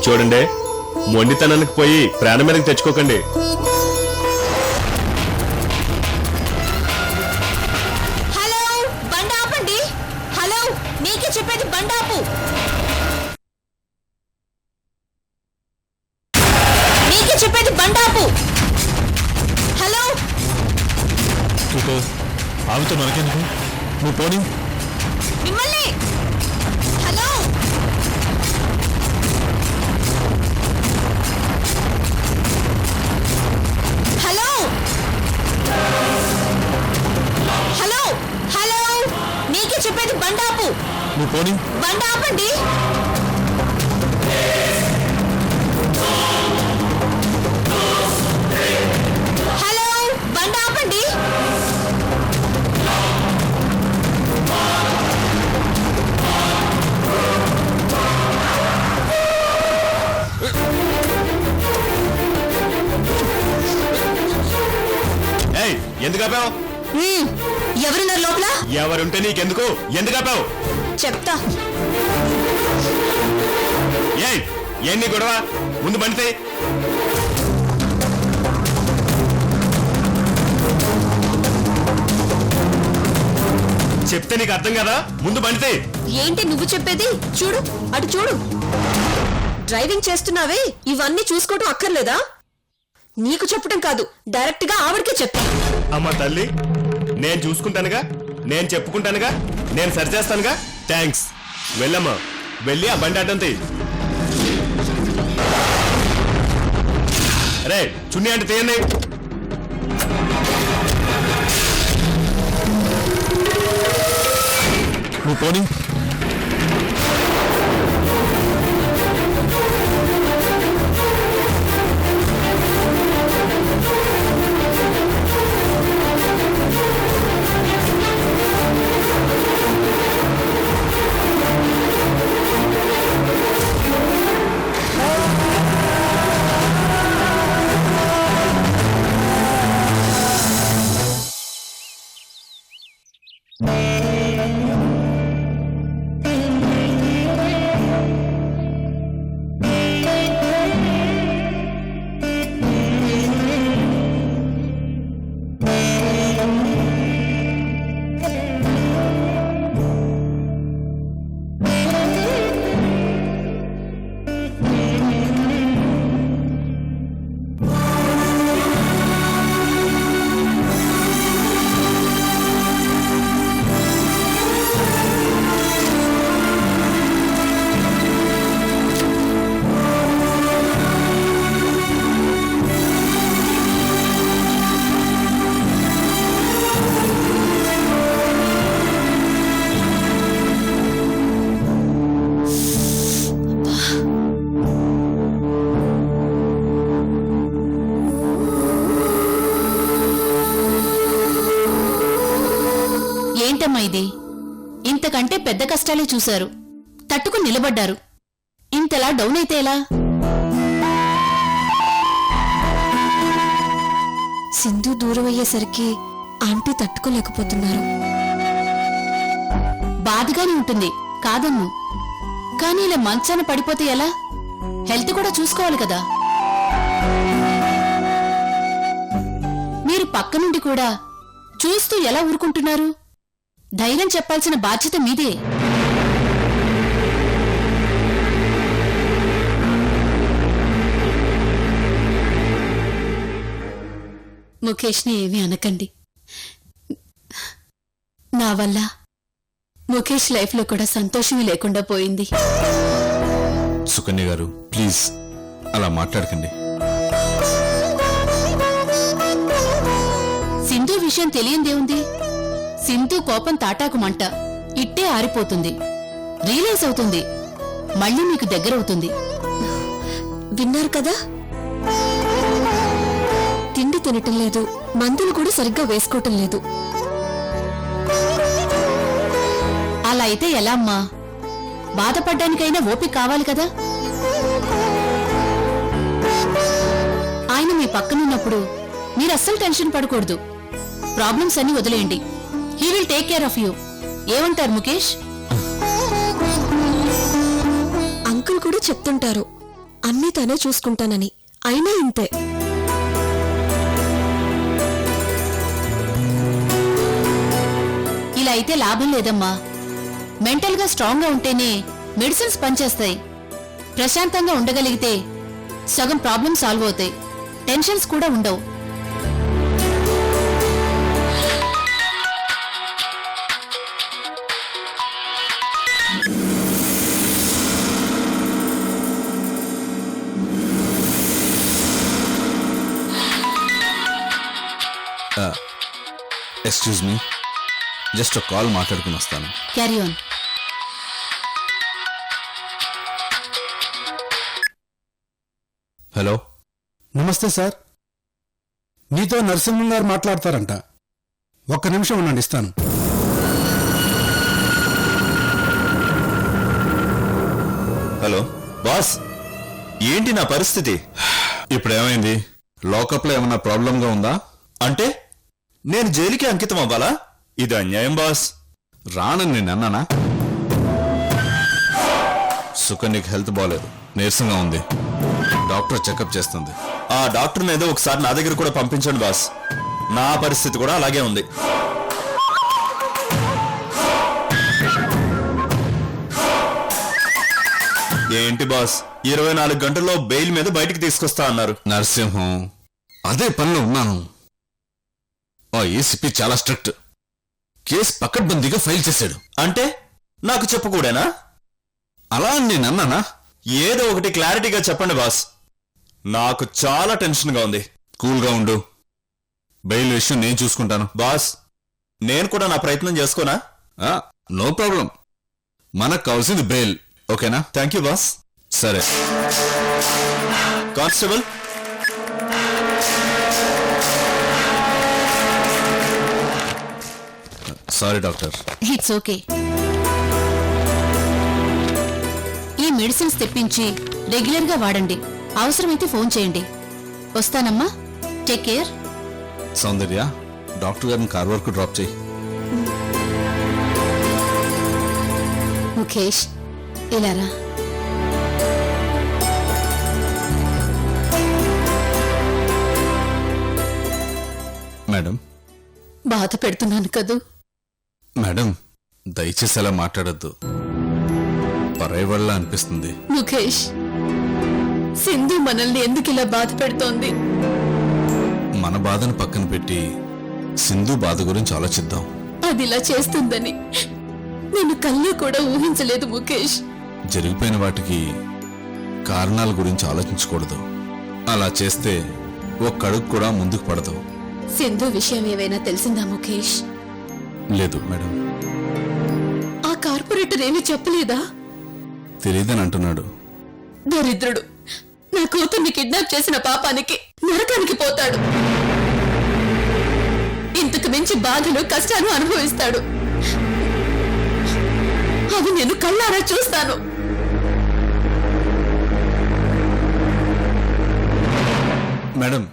చూడండి, మొండితనానికి పోయి ప్రాణం మీదకి తెచ్చుకోకండి. హలో, బండి ఆపండి. హలో, నీకే చెప్పేది, బండి ఆపు. నీకే చెప్పేది, బండి ఆపు. హలో, ఆగుతూ మనకెందుకు? నువ్వు పోనీ. మిమ్మల్ని. హలో, హలో, హలో, హలో, నీకే చెప్పేది, బండి ఆపు. నువ్వు పోనీ. బండి ఆపండి. హలో, బండి ఆపండి. ఏయ్, ఎందుకు ఆపావు? ఎవరున్నారు లోపల? ఎవరుంటే నీకెందుకు? ఎందుకు ఆపావు? చెప్తా. ఏయ్, ఏంది గొడవ? ముందు బండితే. చెప్తే నీకు అర్థం కదా? ముందు బండితే. ఏంటి నువ్వు చెప్పేది? చూడు, అటు చూడు. డ్రైవింగ్ చేస్తున్నావే, ఇవన్నీ చూసుకోవటం అక్కర్లేదా? నీకు చెప్పడం కాదు, డైరెక్ట్ గా ఆవిడకే చెప్తా. అమ్మ తల్లి, నేను చూసుకుంటానుగా, నేను చెప్పుకుంటానుగా, నేను సరిచేస్తానుగా. థ్యాంక్స్. వెళ్ళమ్మా, వెళ్ళి ఆ బండి అడ్డం తీ. రే, చున్నీ అంటే తీయండి. నువ్వు పోనీ. ఏంటమ్మా ఇది? ఇంతకంటే పెద్ద కష్టాలే చూశారు, తట్టుకుని నిలబడ్డారు. ఇంతలా డౌన్ అయితే ఎలా? సింధు దూరం అయ్యేసరికి ఆంటీ తట్టుకోలేకపోతున్నారు. బాధగానే ఉంటుంది, కాదన్ను. కానీ ఇలా మంచాన పడిపోతే ఎలా? హెల్త్ కూడా చూసుకోవాలి కదా. మీరు పక్క నుండి కూడా చూస్తూ ఎలా ఊరుకుంటున్నారు? ధైర్యం చెప్పాల్సిన బాధ్యత మీదే. ముఖేష్ని ఏమీ అనకండి. నా వల్ల ముఖేష్ లైఫ్లో కూడా సంతోషమే లేకుండా పోయింది. సుకన్య గారు, ప్లీజ్ అలా మాట్లాడకండి. సింధు విషయం తెలియందేముంది? సింధు కోపం తాటాకు మంట, ఇట్టే ఆరిపోతుంది. రియలైజ్ అవుతుంది, మళ్ళీ మీకు దగ్గరవుతుంది. విన్నారు కదా, తిండి తినటం లేదు, మందులు కూడా సరిగ్గా వేసుకోవటం లేదు. అలా అయితే ఎలా అమ్మా? బాధపడ్డానికైనా ఓపిక కావాలి కదా. ఆయన మీ పక్కనున్నప్పుడు మీరు అస్సలు టెన్షన్ పడకూడదు. ప్రాబ్లమ్స్ అన్ని వదిలేయండి. He will take care of you. ఏమంటారు ముఖేష్? అంకుల్ కూడా చెప్తుంటారు, అన్నీ తనే చూసుకుంటానని. అయినా ఇంతే. ఇలా అయితే లాభం లేదమ్మా. మెంటల్ గా స్ట్రాంగ్ గా ఉంటేనే మెడిసిన్స్ పనిచేస్తాయి. ప్రశాంతంగా ఉండగలిగితే సగం ప్రాబ్లం సాల్వ్ అవుతాయి, టెన్షన్స్ కూడా ఉండవు. ఎక్స్క్యూజ్ మీ, జస్ట్ ఒక కాల్ మాట్లాడుకుని వస్తాను. Carry on. హలో, నమస్తే సార్, నీతో నరసింహం గారు మాట్లాడతారంట. ఒక్క నిమిషం ఉండండి, ఇస్తాను. హలో బాస్, ఏంటి నా పరిస్థితి? ఇప్పుడు ఏమైంది? లాకప్లో ఏమన్నా ప్రాబ్లంగా ఉందా? అంటే నేను జైలుకి అంకితం అవ్వాలా? ఇది అన్యాయం బాస్. రానని నేను అన్నానా? సుకన్యకి హెల్త్ బాగాలేదు, నీరసంగా ఉంది. డాక్టర్ చెకప్ చేస్తుంది. ఆ డాక్టర్ ఏదో ఒకసారి నా దగ్గర కూడా పంపించండి బాస్. నా పరిస్థితి కూడా అలాగే ఉంది. ఏంటి బాస్, 24 గంటల్లో బెయిల్ మీద బయటికి తీసుకొస్తా అన్నారు. నరసింహం, అదే పనిలో ఉన్నాను. ఆ ఏసీపీ చాలా స్ట్రిక్ట్. కేసు పకడ్బందీగా ఫైల్ చేశాడు. అంటే నాకు చెప్పకూడేనా? అలా నేను అన్నానా? ఏదో ఒకటి క్లారిటీగా చెప్పండి బాస్, నాకు చాలా టెన్షన్గా ఉంది. కూల్గా ఉండు, బెయిల్ విషయం నేను చూసుకుంటాను. బాస్, నేను కూడా నా ప్రయత్నం చేసుకోనా? నో ప్రాబ్లం, మనకు కావాల్సింది బెయిల్. ఓకేనా? Thank you boss. సరే constable. Sorry doctor. It's okay. ఈ మెడిసిన్స్ తెప్పించి రెగ్యులర్ గా వాడండి. అవసరమైతే ఫోన్ చేయండి. వస్తానమ్మా, టేక్ కేర్. సౌందర్య, డాక్టర్ గారిని కార్ వరకు డ్రాప్ చేయి. ముఖేష్, ఇలారా. మేడం. బాధ పెడుతున్నాను కదూ? మేడం, దయచేసి అలా మాట్లాడొద్దు, పరాయి వాళ్ళ అనిపిస్తుంది. ముఖేష్, సింధు మనల్ని ఎందుకు ఇలా బాధ పెడుతోంది? మన బాధను పక్కన పెట్టి సింధు బాధ గురించి ఆలోచిద్దాం. అది ఇలా చేస్తుందని నేను కల్లో కూడా ఊహించలేదు ముఖేష్. జరిగిపోయిన వాటికి కారణాల గురించి ఆలోచించకూడదు. అలా చేస్తే ఒక్క అడుగు కూడా ముందుకు పడదు. సింధు విషయం ఏవైనా తెలిసిందా ముఖేష్? లేదు మేడం. ఆ కార్పొరేటర్ ఏమీ చెప్పలేదా? తెలియదని అంటున్నాడు. దరిద్రుడు, నా కూతుర్ని కిడ్నాప్ చేసిన పాపానికి నరకానికి పోతాడు. ఇంతకు మించి బాధలు కష్టాలు అనుభవిస్తాడు. అవి నేను కళ్ళారా చూస్తాను. మేడం,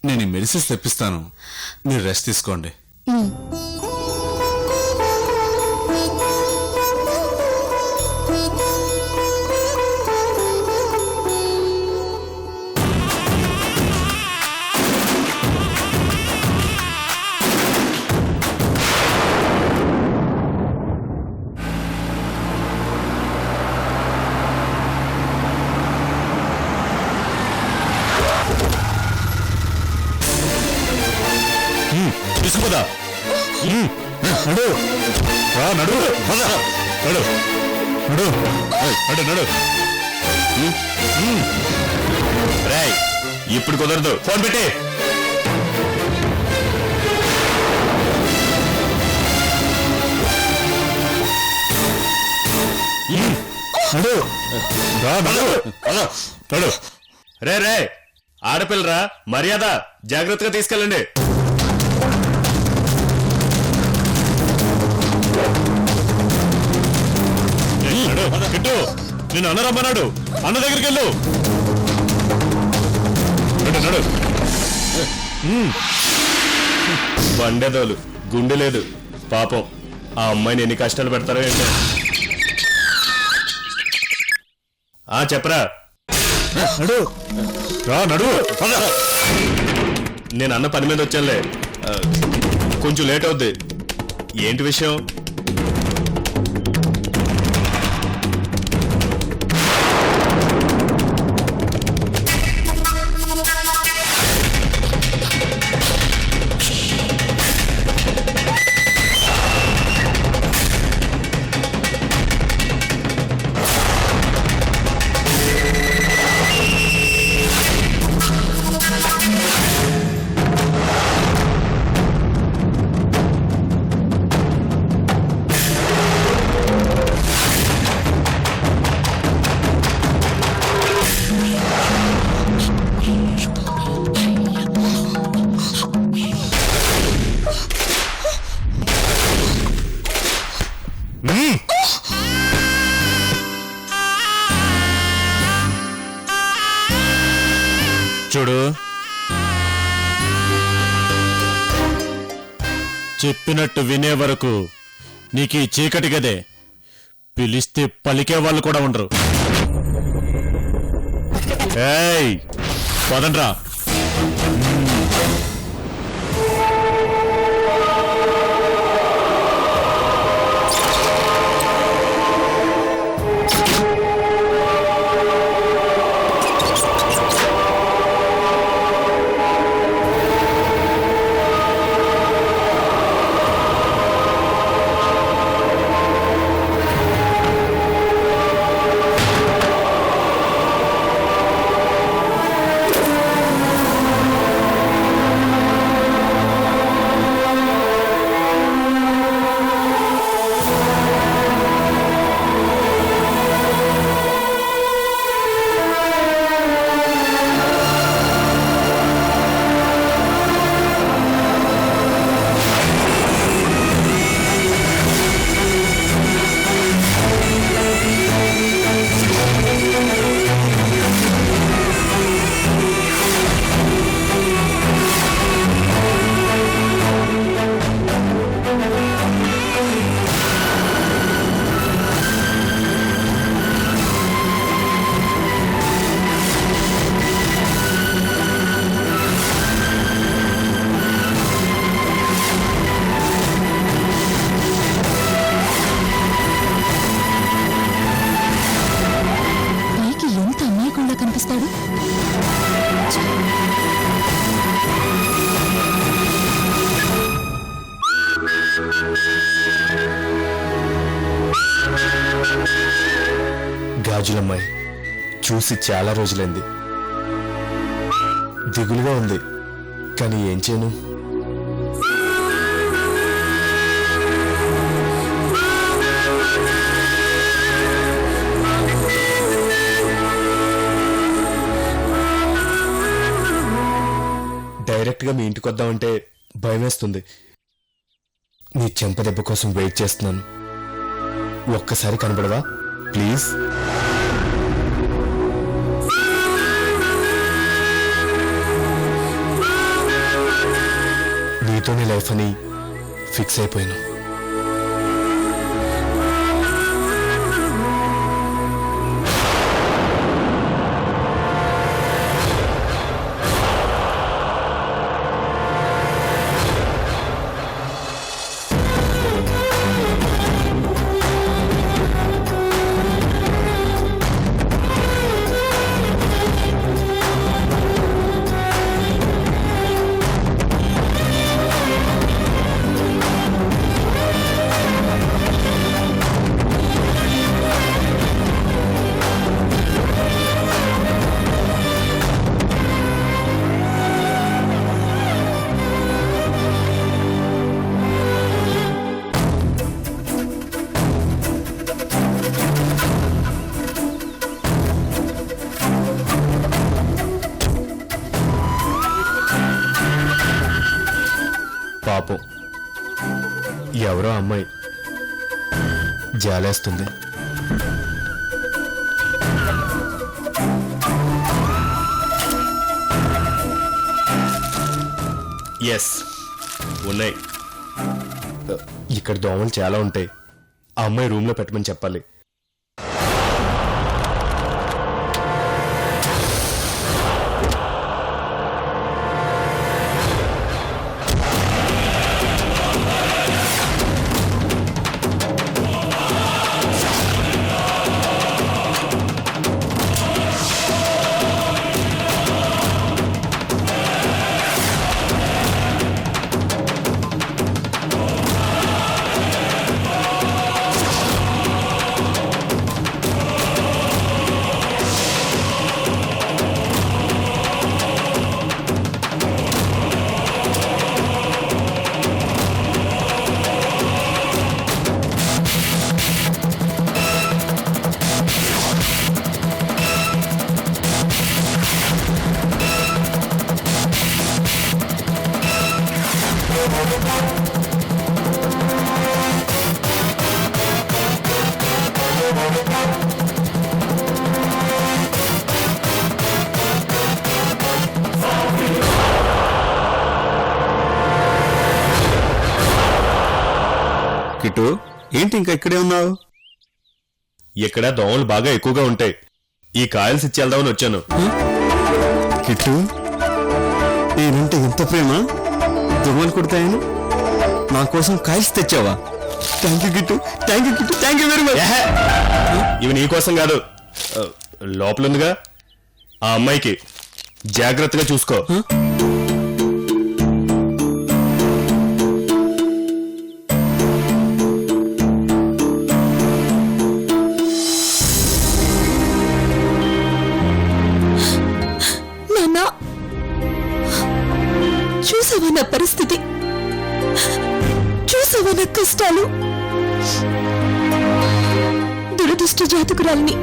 నేను ఈ మెడిసిన్స్ తెప్పిస్తాను, మీరు రెస్ట్ తీసుకోండి. తీసుకుపోదా? నడు నడు నడు నడు నడు నడు. రేయ్, ఇప్పుడు కుదరదు, ఫోన్ పెట్టి. నడు నడు నడు. రే రే, ఆడపిల్లరా, మర్యాద జాగ్రత్తగా తీసుకెళ్ళండి. కిట్టు, నేను అన్న రమ్మన్నాడు, అన్న దగ్గరికి వెళ్ళు. నడు. బండెదోలు, గుండె లేదు. పాపం ఆ అమ్మాయిని ఎన్ని కష్టాలు పెడతారో ఏంటో. చెప్పరా. నడు నేను అన్న పని మీద వచ్చానులే. కొంచెం లేట్ అవుద్ది. ఏంటి విషయం? చూడు, చెప్పినట్టు వినే వరకు నీకు ఈ చీకటి గదే. పిలిస్తే పలికే వాళ్ళు కూడా ఉండరు. ఏయ్, పదండ్రా. కనిపిస్తాడు. గాజులమ్మాయి చూసి చాలా రోజులైంది. దిగులుగా ఉంది, కానీ ఏం చేయను? డైరెక్ట్గా మీ ఇంటికి వద్దామంటే భయం వేస్తుంది. నీ చెంప దెబ్బ కోసం వెయిట్ చేస్తున్నాను. ఒక్కసారి కనబడవా ప్లీజ్? నీతోనే లైఫ్ అని ఫిక్స్ అయిపోయాను. పాపం ఎవరో అమ్మాయి జాలేస్తుంది. ఎస్ ఉన్నాయి. ఇక్కడ దోమలు చాలా ఉంటాయి. ఆ అమ్మాయి రూమ్లో పెట్టమని చెప్పాలి. కిట్టు ఏంటి ఇంకా ఇక్కడే ఉన్నావు? ఇక్కడ దోమలు బాగా ఎక్కువగా ఉంటాయి. ఈ కాయల్స్ ఇచ్చి వెళ్దామని వచ్చాను. కిట్టు నేనంటే ఎంత ప్రేమ, దొంగలు కొడతాయని నా కోసం కాయల్స్ తెచ్చావా? Thank you Kittu, thank you Kittu, thank you very much. ఇవి నీ కోసం కాదు, లోపలుందిగా ఆ అమ్మాయికి. జాగ్రత్తగా చూసుకో. నాన్నా, చూసావా నా పరిస్థితి? చూసావా నా కష్టాలు? దురదృష్ట జాతకురాల్ని.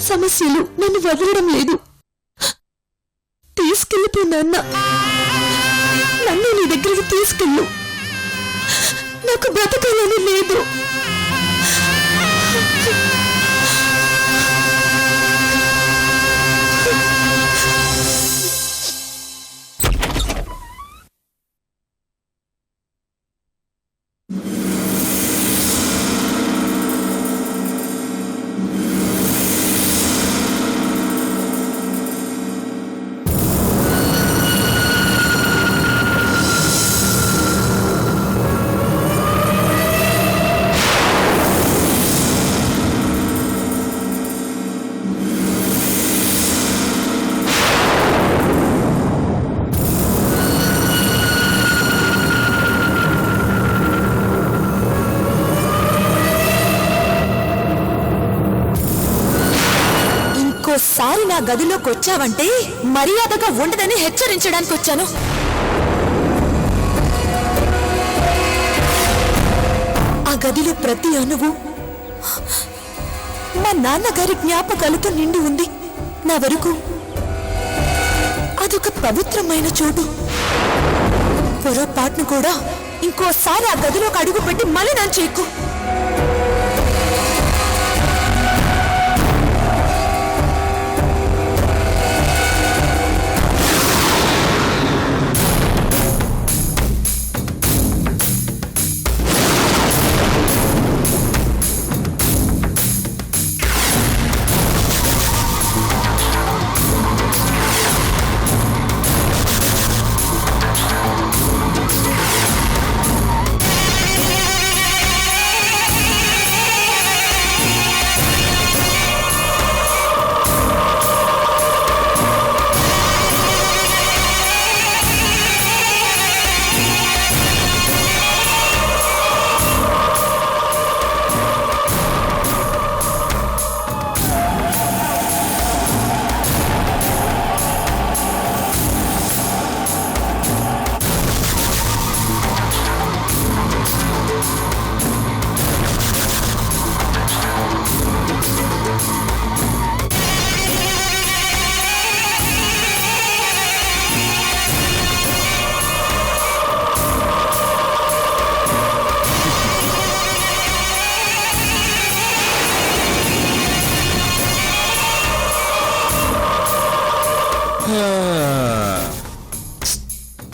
సమస్యలు నన్ను వదలడం లేదు. తీసుకెళ్ళిపో నాన్న, నన్ను నీ దగ్గరికి తీసుకెళ్ళు. నాకు బ్రతకాలని లేదు. ఇంకోసారి నా గదిలోకి వచ్చావంటే మర్యాదగా ఉండదని హెచ్చరించడానికి వచ్చాను. ఆ గదిలో ప్రతి అణువు మా నాన్నగారి జ్ఞాపకాలతో నిండి ఉంది. నా వరకు అదొక పవిత్రమైన చోటు. పొరపాటును కూడా ఇంకోసారి ఆ గదిలోకి అడుగు పెట్టి మలినం చేయకు.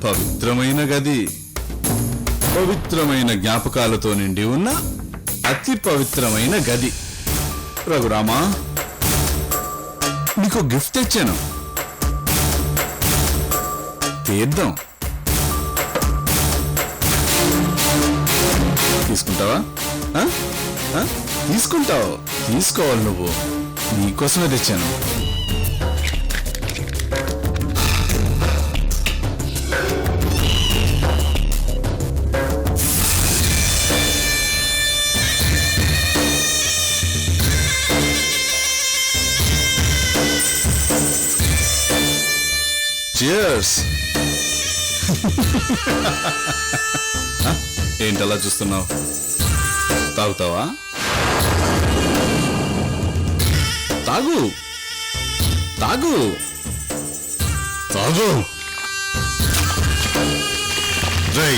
పవిత్రమైన గది, పవిత్రమైన జ్ఞాపకాలతో నిండి ఉన్న అతి పవిత్రమైన గది. రఘురామా, నీకు గిఫ్ట్ తెచ్చాను, తీద్దాం. తీసుకుంటావా? తీసుకుంటావు, తీసుకోవాలి. నువ్వు నీకోసమే తెచ్చాను. Cheers. ఏంటలా చూస్తున్నావు? తాగుతావా? తాగు తాగు తాగు. రై,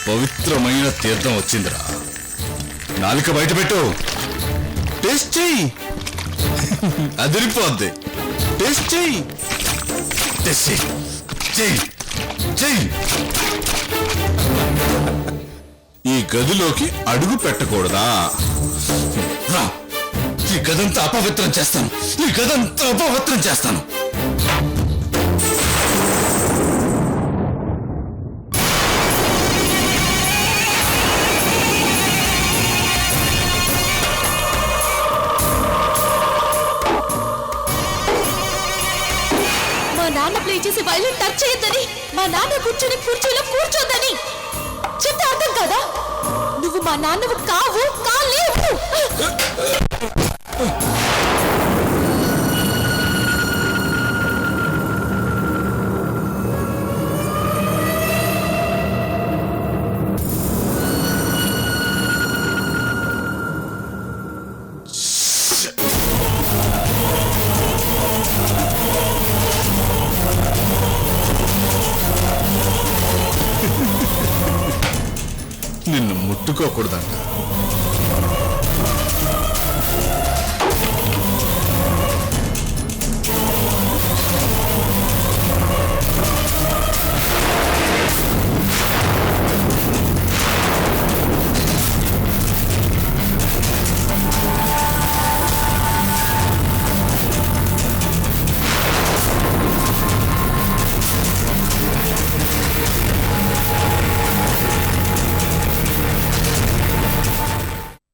పవిత్రమైన తీర్థం వచ్చిందిరా. నాలుక బయట పెట్టు, టేస్ట్ చెయ్యి. అదిరిపోద్ది. టేస్ట్ చెయ్యి, టేస్ట్ చెయ్యి, చెయ్యి చెయ్యి. గదిలోకి అడుగు పెట్టకూడదా? రా, ఈ గదంతా అపవిత్రం చేస్తాను, ఈ గదంతా అపవిత్రం చేస్తాను. మా నాన్న ప్లే చేసి వైలెన్ టచ్ చేయొద్దని, మా నాన్న కూర్చొని కుర్చీలో కూర్చోద్దని చెప్తే అర్థం కదా? నువ్వు మా నాన్నవు కావు, కాలేవు. నిన్ను ముట్టుకోకూడదంట,